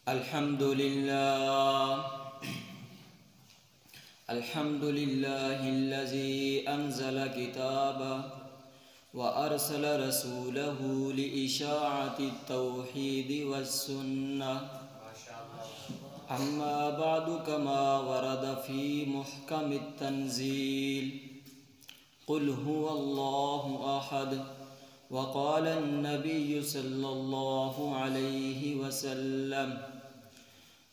الحمد لله الذي أنزل كتابه وأرسل رسوله لإشاعة التوحيد والسنة. أما بعد، كما ورد في محكم التنزيل: قل هو الله أحد. وقال النبي صلى الله عليه وسلم: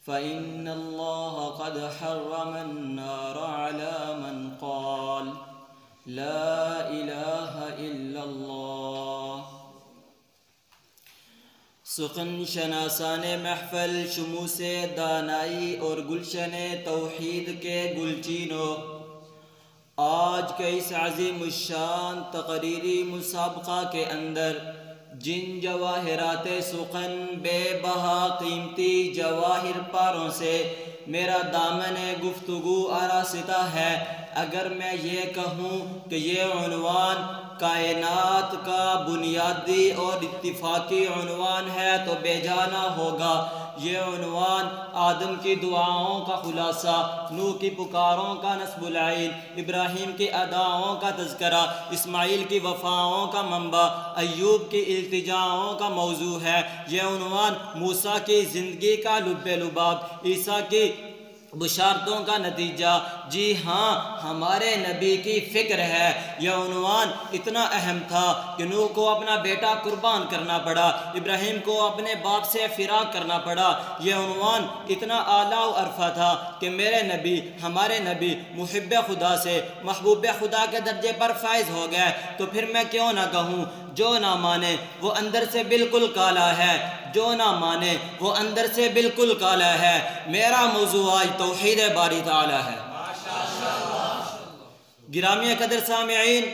فإن الله قد حرم النار على من قال لا إله إلا الله. سخن شناسان محفل، شموس دانائی اور گلشن توحید کے گلچینوں، آج کے اس عظیم الشان تقریری مسابقہ کے اندر جن جواہرات سخن بے بہا قیمتی جواہر پاروں سے میرا دامن گفتگو آراستہ ہے، اگر میں یہ کہوں کہ یہ عنوان کائنات کا بنیادی اور اتفاقی عنوان ہے تو بے جانا ہوگا۔ یہ عنوان آدم کی دعاؤں کا خلاصہ، نوح کی پکاروں کا نصب العین، ابراہیم کی اداؤں کا تذکرہ، اسماعیل کی وفاؤں کا منبع، ایوب کی التجاؤں کا موضوع ہے۔ یہ عنوان موسیٰ کی زندگی کا لب لباب، عیسیٰ کی بشارتوں کا نتیجہ، جی ہاں ہمارے نبی کی فکر ہے۔ یہ عنوان اتنا اہم تھا کہ نوح کو اپنا بیٹا قربان کرنا پڑا، ابراہیم کو اپنے باپ سے فراق کرنا پڑا۔ یہ عنوان اتنا اعلیٰ و عرفہ تھا کہ میرے نبی، ہمارے نبی محب خدا سے محبوب خدا کے درجے پر فائز ہو گئے۔ تو پھر میں کیوں نہ کہوں، جو نہ مانے وہ اندر سے بالکل کالا ہے، جو نہ مانے وہ اندر سے بالکل کالا ہے۔ میرا موضوع آج توحید باری تعالی ہے۔ گرامی قدر سامعین،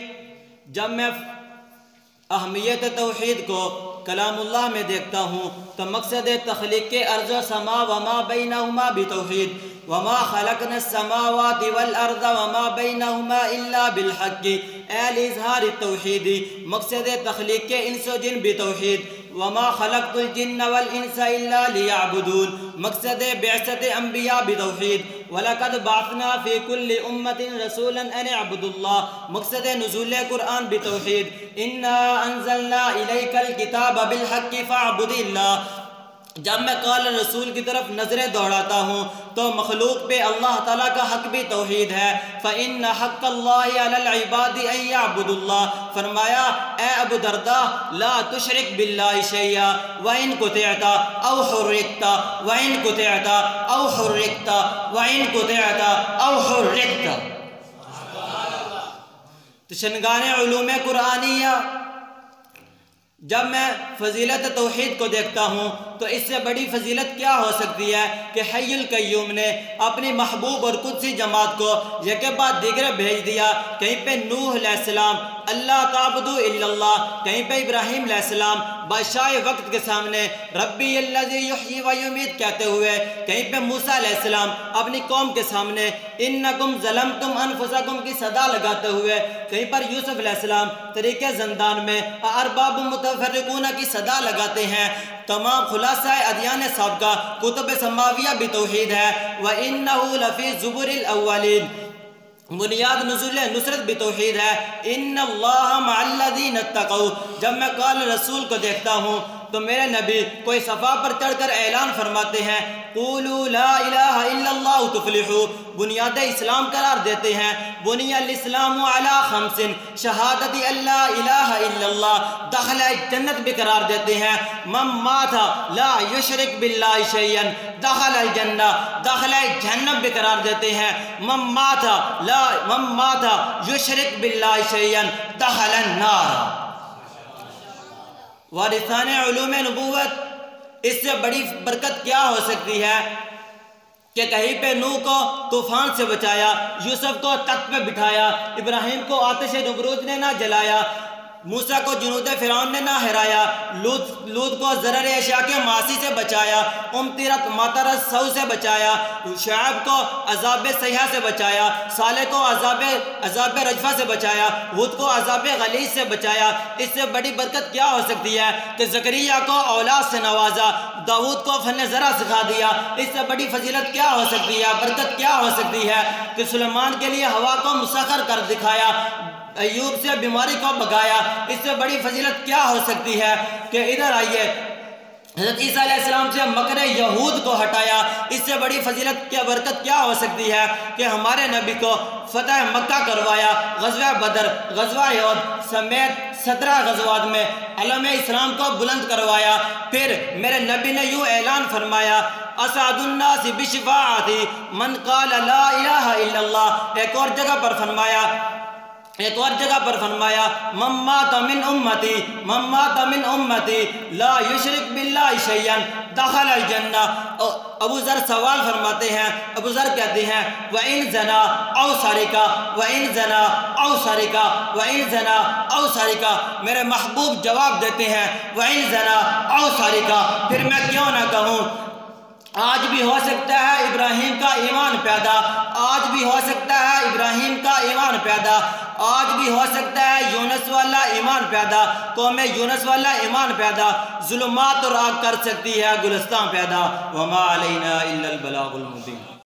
جب میں اہمیت توحید کو کلام اللہ میں دیکھتا ہوں تو مقصد تخلیق کے ارض و سما وما بینہما بتوحید، وما خلقنا السماوات والارض وما بینہما الا بالحق، اظہار التوحید، مقصد تخلیق کے انس و جن بتوحید، وما خلقت الجن والانس الا لیعبدون، مقصد بعثت انبیاء بتوحید، وَلَقَدْ بَعَثْنَا فِي كُلِّ أُمَّةٍ رَسُولًا أَنِ اعْبُدُوا اللَّهَ، مقصد نزول قرآن بتوحید، إِنَّا أَنزَلْنَا إِلَيْكَ الْكِتَابَ بِالْحَقِّ فَاعْبُدِ اللَّهَ۔ جب میں قال رسول کی طرف نظریں دوڑاتا ہوں تو مخلوق پہ اللہ تعالیٰ کا حق بھی توحید ہے۔ فَإِنَّ حَقَّ اللَّهِ عَلَى الْعِبَادِ أَن يَعْبُدُوا اللَّهَ، فرمایا اے ابو درداء لا تشرک باللہ شیئا وَإِن قُطِعْتَ أَوْ حُرِّقْتَ وَإِن قُطِعْتَ أَوْ حُرِّقْتَ وَإِن قُطِعْتَ أَوْ حُرِّقْتَ۔ تو شنگان علوم قرآنیہ، جب میں فضیلت توحید کو دیکھتا ہوں تو اس سے بڑی فضیلت کیا ہو سکتی ہے کہ حی القیوم نے اپنی محبوب اور قدسی جماعت کو یک بعد دیگر بھیج دیا۔ کہیں پہ نوح علیہ السلام اللہ تعبدوا الا اللہ، کہیں پہ ابراہیم علیہ السلام بادشاہ وقت کے سامنے ربی الذی یحیی و یمیت کہتے ہوئے، کہیں پہ موسیٰ علیہ السلام اپنی قوم کے سامنے انکم ظلمتم انفسکم کی صدا لگاتے ہوئے، کہیں پر یوسف علیہ السلام طریقے زندان میں ارباب متفرقون کی صدا لگاتے ہیں۔ تمام خلاصہ ادیان سابقہ کتب سماویہ بھی توحید ہے۔ وَإِنَّهُ لَفِي زُبُرِ الْأَوَّلِينَ، بنیاد نزول نصرت بھی توحید ہے۔ ان اللہ مع الذین اتقوا، جب میں قال رسول کو دیکھتا ہوں تو میرے نبی کوئی صفا پر چڑھ کر اعلان فرماتے ہیں قولوا لا الہ الا اللہ تفلحوا، بنیاد اسلام قرار دیتے ہیں۔ بنی الاسلام علی خمس، شہادت اللہ الہ الا اللہ، دخل جنت بھی قرار دیتے ہیں۔ من مات لا یشرک باللہ شیئا دخل الجنہ، دخل جہنم بھی قرار دیتے ہیں۔ من مات یشرک باللہ شیئا دخل النار۔ وارثان علوم نبوت، اس سے بڑی برکت کیا ہو سکتی ہے کہ کہیں پہ نوح کو طوفان سے بچایا، یوسف کو تخت پہ بٹھایا، ابراہیم کو آتش نمرود نے نہ جلایا، موسیٰ کو جنود فرعون نے نہ ہرایا، لوط کو ضرر اشیاء کے معاصی سے بچایا، امطرت مطرت سو سے بچایا، شعیب کو عذاب سیاح سے بچایا، صالح کو عذاب رجفہ سے بچایا، ہود کو عذاب غلیظ سے بچایا۔ اس سے بڑی برکت کیا ہو سکتی ہے کہ زکریا کو اولاد سے نوازا، داؤد کو فن زرع سکھا دیا۔ اس سے بڑی فضیلت کیا ہو سکتی ہے، برکت کیا ہو سکتی ہے کہ سلیمان کے لیے ہوا کو مسخر کر دکھایا، ایوب سے بیماری کو بھگایا۔ اس سے بڑی فضیلت کیا ہو سکتی ہے کہ ادھر آئیے حضرت عیسیٰ علیہ السلام سے مکر یہود کو ہٹایا۔ اس سے بڑی فضیلت کیا برکت کیا ہو سکتی ہے کہ ہمارے نبی کو فتح مکہ کروایا، غزوہ بدر، غزوہ احد سمیت 17 غزوات میں علم اسلام کو بلند کروایا۔ پھر میرے نبی نے یوں اعلان فرمایا، اسعد الناس بشفاعتی من قال لا الہ الا اللہ۔ ایک اور جگہ پر فرمایا من مات من امتی لا یشرک باللہ شیئا دخل الجنہ۔ ابو ذر سوال فرماتے ہیں، ابو ذر کہتے ہیں وَإِن زَنَا أَوْ سَرِقَ وَإِن زَنَا أَوْ سَرِقَ وَإِن زَنَا أَوْ سَرِقَ۔ میرے محبوب جواب دیتے ہیں وَإِن زَنَا أَوْ سَرِقَ، پھر میں کیوں نہ کہوں۔ آج بھی ہو سکتا ہے ابراہیم کا ایمان پیدا، آج بھی ہو سکتا ہے ابراہیم کا ایمان پیدا، آج بھی ہو سکتا ہے یونس والا ایمان پیدا، قوم یونس والا ایمان پیدا۔ ظلمات اور آگ کر سکتی ہے گلستان پیدا۔ وما علینا الا البلاغ المبین۔